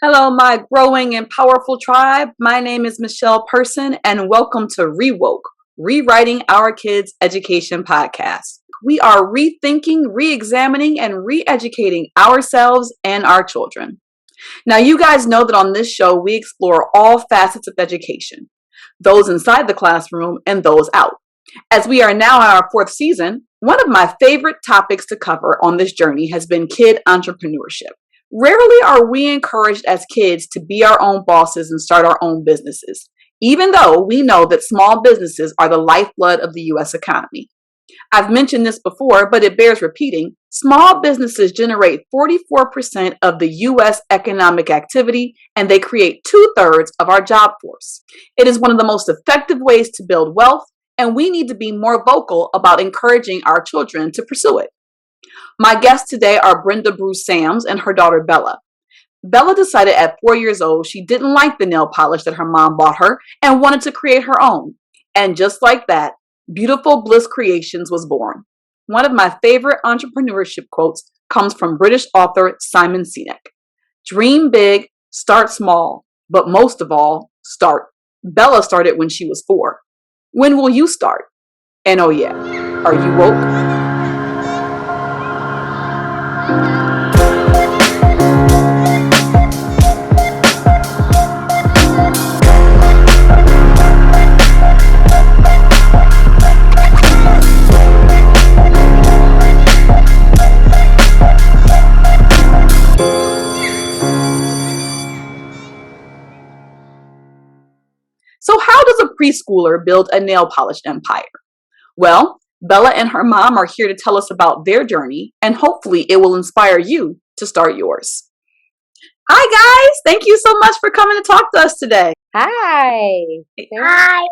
Hello, my growing and powerful tribe. My name is Michelle Person, and welcome to Rewoke, Rewriting Our Kids' Education Podcast. We are rethinking, re-examining, and re-educating ourselves and our children. Now, you guys know that on this show, we explore all facets of education, those inside the classroom and those out. As we are now in our fourth season, one of my favorite topics to cover on this journey has been kid entrepreneurship. Rarely are we encouraged as kids to be our own bosses and start our own businesses, even though we know that small businesses are the lifeblood of the U.S. economy. I've mentioned this before, but it bears repeating. Small businesses generate 44% of the U.S. economic activity, and they create 2/3 of our job force. It is one of the most effective ways to build wealth, and we need to be more vocal about encouraging our children to pursue it. My guests today are Brenda Bruce Sams and her daughter Bella. Bella decided at 4 years old she didn't like the nail polish that her mom bought her and wanted to create her own. And just like that, Beautiful Bliss Creations was born. One of my favorite entrepreneurship quotes comes from British author Simon Sinek. Dream big, start small, but most of all, start. Bella started when she was 4. When will you start? And oh yeah, are you woke? So how does a preschooler build a nail polish empire? Well, Bella and her mom are here to tell us about their journey, and hopefully it will inspire you to start yours. Hi guys, thank you so much for coming to talk to us today. Hi. Hi.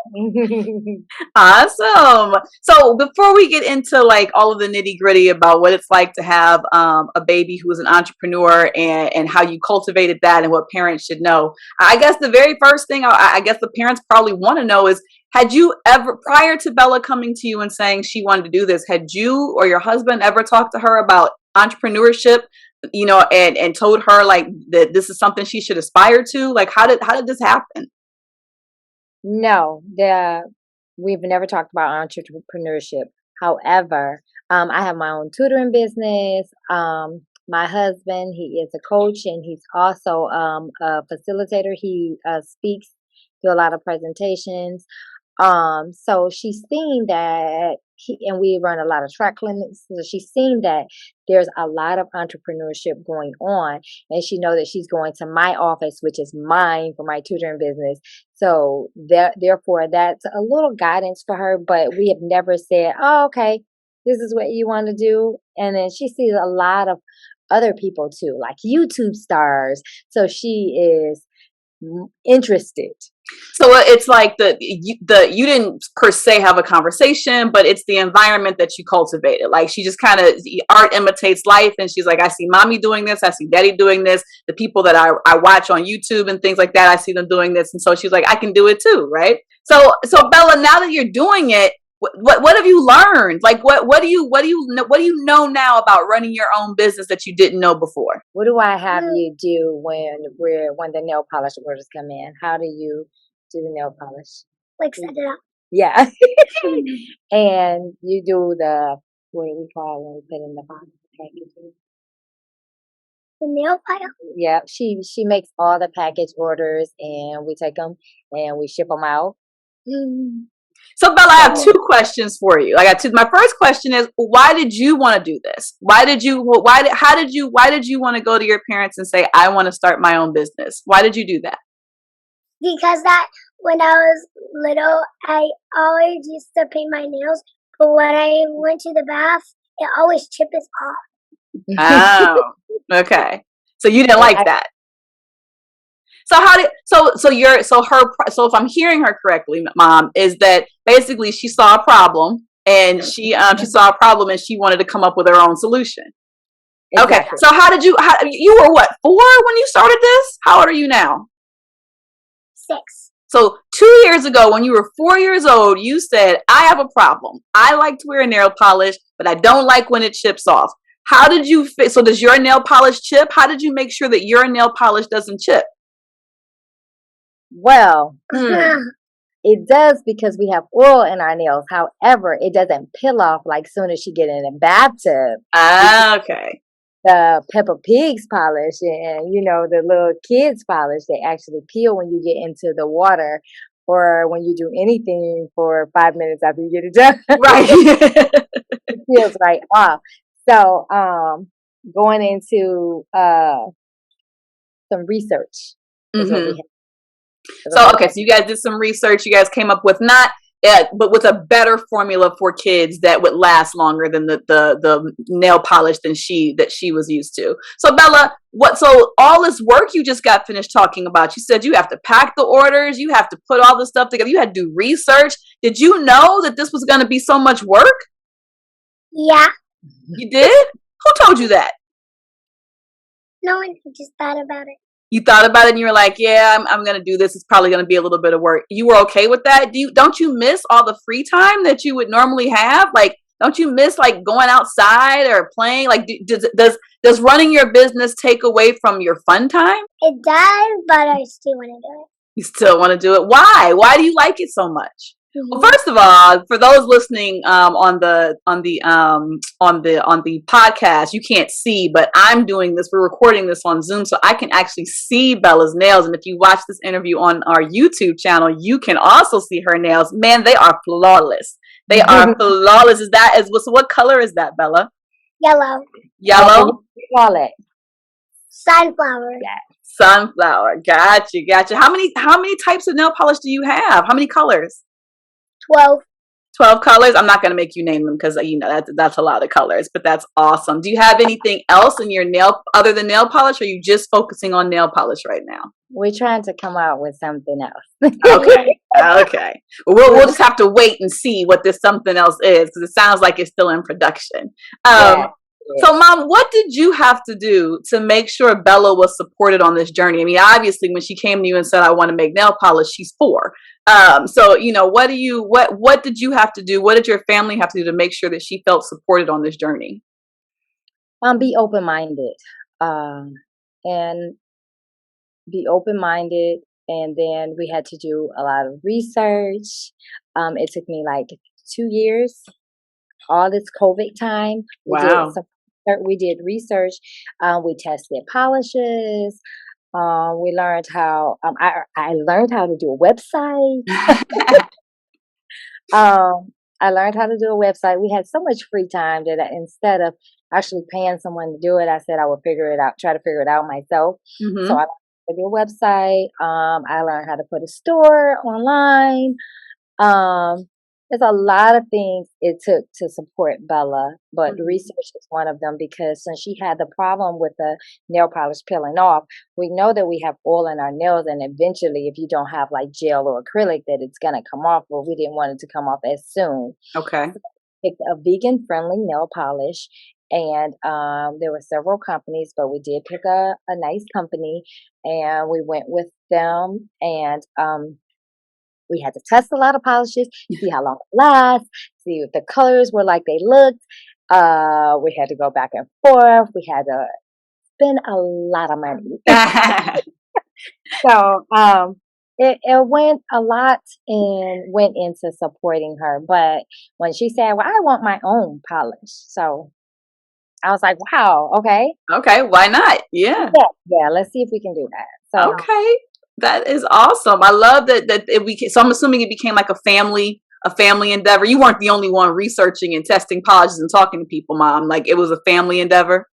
Awesome. So before we get into like all of the nitty gritty about what it's like to have a baby who is an entrepreneur and how you cultivated that and what parents should know, I guess the very first thing I guess the parents probably want to know is, had you ever, prior to Bella coming to you and saying she wanted to do this, had you or your husband ever talked to her about entrepreneurship, and told her like that this is something she should aspire to? Like how did this happen? No, we've never talked about entrepreneurship. However, I have my own tutoring business. My husband, he is a coach and he's also a facilitator. He speaks, do a lot of presentations. So she's seen that and we run a lot of track clinics. So she's seen that there's a lot of entrepreneurship going on, and she knows that she's going to my office, which is mine for my tutoring business. So therefore, that's a little guidance for her. But we have never said, "Oh, okay, this is what you want to do." And then she sees a lot of other people too, like YouTube stars. So she is interested. So it's like you didn't per se have a conversation, but it's the environment that you cultivated. Like she just kind of, art imitates life, and she's like, I see mommy doing this, I see daddy doing this, the people that I watch on YouTube and things like that, I see them doing this, and so she's like, I can do it too, right? So Bella, now that you're doing it, what have you learned? Like what do you know now about running your own business that you didn't know before? What do I have you do when the nail polish orders come in? How do you do the nail polish? Like set it up. Yeah. And you do what do we call it when we put in the box packaging? The nail file? Yeah, she makes all the package orders and we take them and we ship them out. So Bella, I have 2 questions for you. I got 2. My first question is, why did you want to do this? Why did you want to go to your parents and say, I want to start my own business? Why did you do that? Because that when I was little, I always used to paint my nails, but when I went to the bath, it always chipped off. Oh, okay. So you didn't like that. So so if I'm hearing her correctly, Mom, is that basically she saw a problem and she saw a problem and she wanted to come up with her own solution. Exactly. Okay. So how you were what, 4 when you started this? How old are you now? 6. So 2 years ago, when you were 4 years old, you said, I have a problem. I like to wear nail polish, but I don't like when it chips off. How did you so does your nail polish chip? How did you make sure that your nail polish doesn't chip? Well, it does because we have oil in our nails. However, it doesn't peel off like soon as you get in a bathtub. Ah, okay. The Peppa Pig's polish and, the little kids polish, they actually peel when you get into the water or when you do anything for 5 minutes after you get it done. Right. It peels right off. So, going into some research is what we have. So, okay, so you guys did some research. You guys came up with but with a better formula for kids that would last longer than the nail polish that she was used to. So, Bella, so all this work you just got finished talking about, you said you have to pack the orders, you have to put all this stuff together, you had to do research. Did you know that this was going to be so much work? Yeah. You did? Who told you that? No one just thought about it. You thought about it and you were like, yeah, I'm going to do this. It's probably going to be a little bit of work. You were okay with that? Don't you miss all the free time that you would normally have? Like, don't you miss like going outside or playing? Like, does running your business take away from your fun time? It does, but I still want to do it. You still want to do it? Why? Why do you like it so much? Well, first of all, for those listening on the podcast, you can't see, but I'm doing this. We're recording this on Zoom, so I can actually see Bella's nails. And if you watch this interview on our YouTube channel, you can also see her nails. Man, they are flawless. They are flawless. So what color is that, Bella? Yellow. Yellow. Call it sunflower. Sunflower. Gotcha. How many types of nail polish do you have? How many colors? 12. 12 colors. I'm not going to make you name them because that's a lot of colors, but that's awesome. Do you have anything else in your other than nail polish, or are you just focusing on nail polish right now? We're trying to come out with something else. Okay. We'll just have to wait and see what this something else is, because it sounds like it's still in production. So, Mom, what did you have to do to make sure Bella was supported on this journey? I mean, obviously, when she came to you and said, "I want to make nail polish," she's 4. So, what did you have to do? What did your family have to do to make sure that she felt supported on this journey? Be open-minded, and be open-minded. And then we had to do a lot of research. It took me like 2 years. All this COVID time. Wow. We did research. We tested polishes. We learned how. I learned how to do a website. I learned how to do a website. We had so much free time that instead of actually paying someone to do it, I said I would try to figure it out myself. Mm-hmm. So I learned how to do a website. I learned how to put a store online. There's a lot of things it took to support Bella, but research is one of them, because since she had the problem with the nail polish peeling off, we know that we have oil in our nails, and eventually if you don't have like gel or acrylic, that it's going to come off, but we didn't want it to come off as soon. Okay. So we picked a vegan-friendly nail polish, and there were several companies, but we did pick a nice company, and we went with them, and we had to test a lot of polishes, see how long it lasts, see if the colors were like they looked. We had to go back and forth. We had to spend a lot of money. So it went a lot and went into supporting her. But when she said, "Well, I want my own polish," so I was like, "Wow, okay, why not? Yeah, let's see if we can do that." So okay. That is awesome. I love that so I'm assuming it became like a family endeavor. You weren't the only one researching and testing polishes and talking to people, Mom. Like, it was a family endeavor.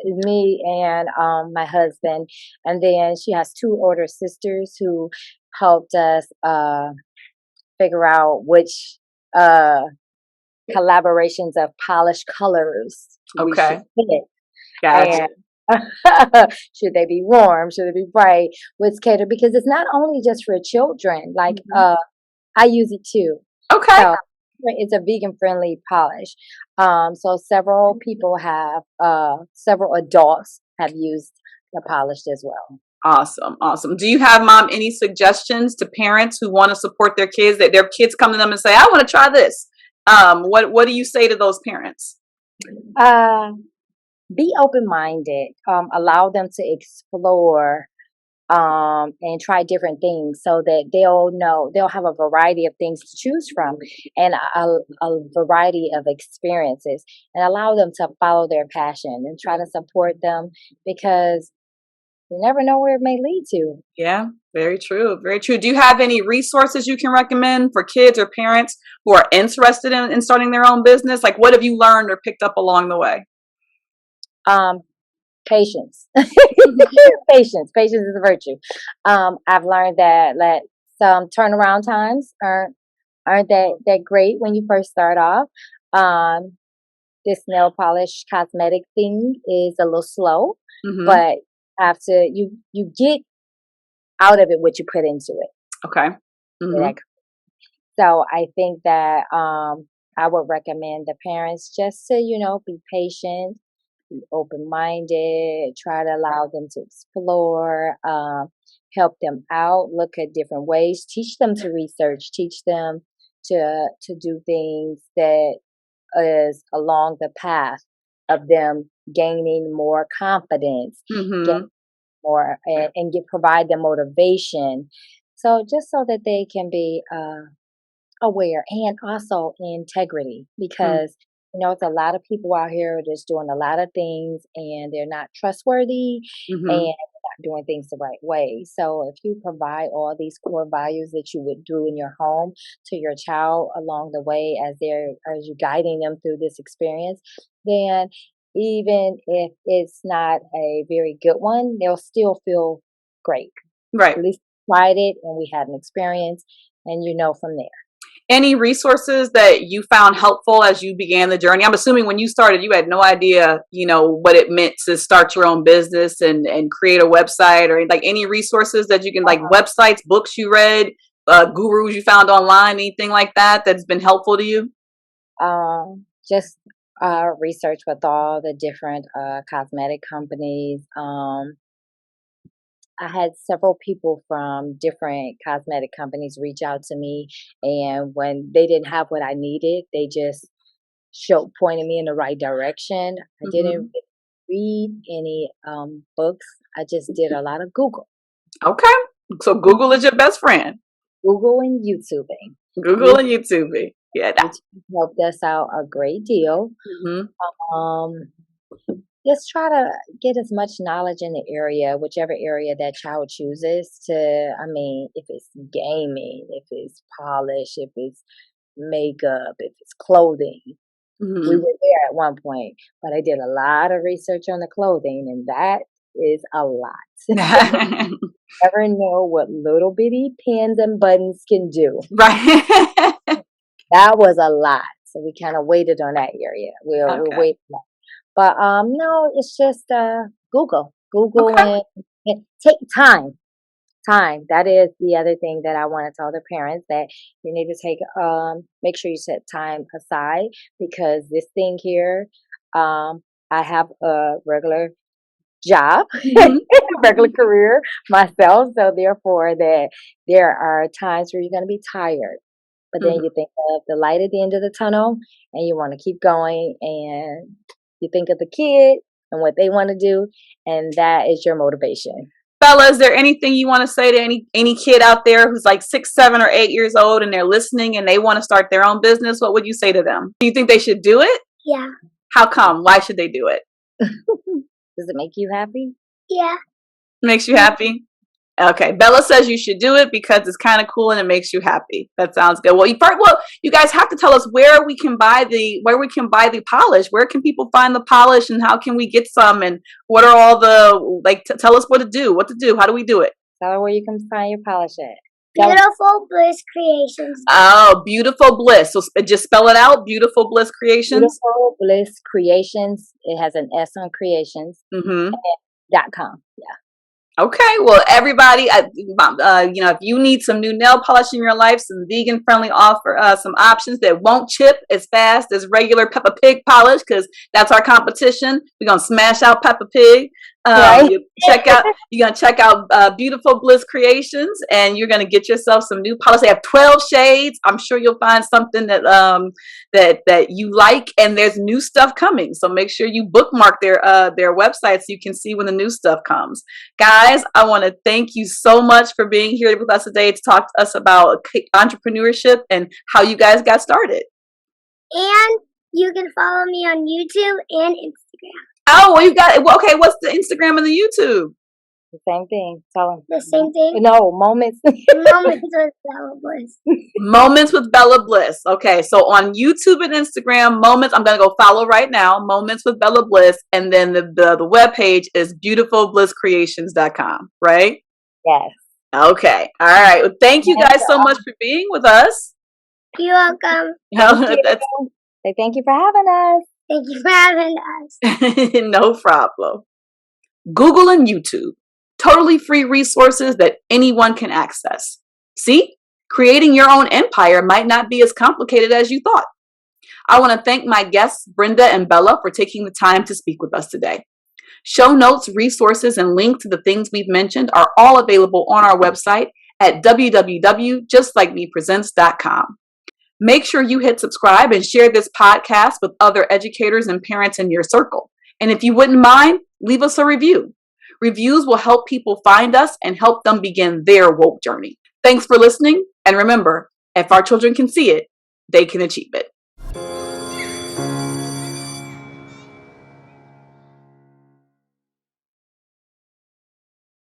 Me and my husband, and then she has 2 older sisters who helped us figure out which collaborations of polished colors we should pick. Gotcha. Should they be warm? Should they be bright? What's catered? Because it's not only just for children. Like I use it too. Okay. So it's a vegan-friendly polish. So several people several adults have used the polish as well. Awesome. Do you have, Mom, any suggestions to parents who want to support their kids, that their kids come to them and say, "I want to try this"? What do you say to those parents? be open-minded. Allow them to explore and try different things so that they'll have a variety of things to choose from and a variety of experiences, and allow them to follow their passion and try to support them, because you never know where it may lead to. Yeah, very true. Very true. Do you have any resources you can recommend for kids or parents who are interested in starting their own business? Like, what have you learned or picked up along the way? Um, Patience. Patience is a virtue. I've learned that some turnaround times aren't that great when you first start off. Um, this nail polish cosmetic thing is a little slow, Mm-hmm. but after you get out of it what you put into it. Okay. Mm-hmm. So I think that I would recommend the parents just to, be patient, be open-minded, try to allow them to explore, help them out, look at different ways, teach them to research, teach them to do things that is along the path of them gaining more confidence, get Mm-hmm. more and provide them motivation. So just so that they can be aware, and also integrity, because it's a lot of people out here just doing a lot of things and they're not trustworthy Mm-hmm. and not doing things the right way. So if you provide all these core values that you would do in your home to your child along the way as you guiding them through this experience, then even if it's not a very good one, they'll still feel great. Right. At least we tried it and we had an experience, and from there. Any resources that you found helpful as you began the journey? I'm assuming when you started, you had no idea, what it meant to start your own business and create a website, or like any resources that you can, like websites, books you read, gurus you found online, anything like that that's been helpful to you? Just research with all the different cosmetic companies. I had several people from different cosmetic companies reach out to me, and when they didn't have what I needed, they just pointed me in the right direction. I Mm-hmm. didn't read any books. I just did a lot of Okay. So Google is your best friend. Google and YouTubing, Google and YouTube. Yeah. which helped us out a great deal. Mm-hmm. Um, just try to get as much knowledge in the area, whichever area that child chooses to. I mean, if it's gaming, if it's polish, if it's makeup, if it's clothing. We Mm-hmm. were there at one point, but I did a lot of research on the clothing, and that is a lot. Never know what little bitty pins and buttons can do. Right. That was a lot. So we kind of waited on that area. We'll Okay. wait. But no, it's just Google, Okay. and take time. Time. That is the other thing that I want to tell the parents, that you need to make sure you set time aside, because this thing here, I have a regular job, Mm-hmm. regular career myself. So therefore that there are times where you're going to be tired, but then Mm-hmm. you think of the light at the end of the tunnel and you want to keep going, and you think of the kid and what they want to do, and that is your motivation. Bella, is there anything you want to say to any kid out there who's like 6, 7, or 8 years old and they're listening and they want to start their own business? What would you say to them? Do you think they should do it? Yeah. How come? Why should they do it? Does it make you happy? Yeah. Makes you happy? Okay, Bella says you should do it because it's kind of cool and it makes you happy. That sounds good. Well, you guys have to tell us where we can buy the polish. Where can people find the polish, and how can we get some? And what are all tell us what to do. How do we do it? Tell her where you can find your polish at. Beautiful Bliss Creations. Oh, Beautiful Bliss. So just spell it out. Beautiful Bliss Creations. Beautiful Bliss Creations. It has an S on creations. Mm-hmm. .com. Yeah. Okay, well, everybody, if you need some new nail polish in your life, some vegan-friendly some options that won't chip as fast as regular Peppa Pig polish, because that's our competition. We're gonna smash out Peppa Pig. Right? You're gonna check out Beautiful Bliss Creations, and you're gonna get yourself some new polish. They have 12 shades. I'm sure you'll find something that that you like, and there's new stuff coming. So make sure you bookmark their website so you can see when the new stuff comes. Guys, I want to thank you so much for being here with us today to talk to us about entrepreneurship and how you guys got started. And you can follow me on YouTube and Instagram. Oh, well, you got it. Well, okay, what's the Instagram and the YouTube? The same thing. Tell them. The same thing. No, Moments. Moments with Bella Bliss. Moments with Bella Bliss. Okay, so on YouTube and Instagram, Moments, I'm going to go follow right now, Moments with Bella Bliss, and then the webpage is beautifulblisscreations.com, right? Yes. Okay, all right. Well, thank you guys so much for being with us. You're welcome. Say thank you for having us. Thank you for having us. No problem. Google and YouTube, totally free resources that anyone can access. See, creating your own empire might not be as complicated as you thought. I want to thank my guests, Brenda and Bella, for taking the time to speak with us today. Show notes, resources, and links to the things we've mentioned are all available on our website at www.justlikemepresents.com. Make sure you hit subscribe and share this podcast with other educators and parents in your circle. And if you wouldn't mind, leave us a review. Reviews will help people find us and help them begin their woke journey. Thanks for listening. And remember, if our children can see it, they can achieve it.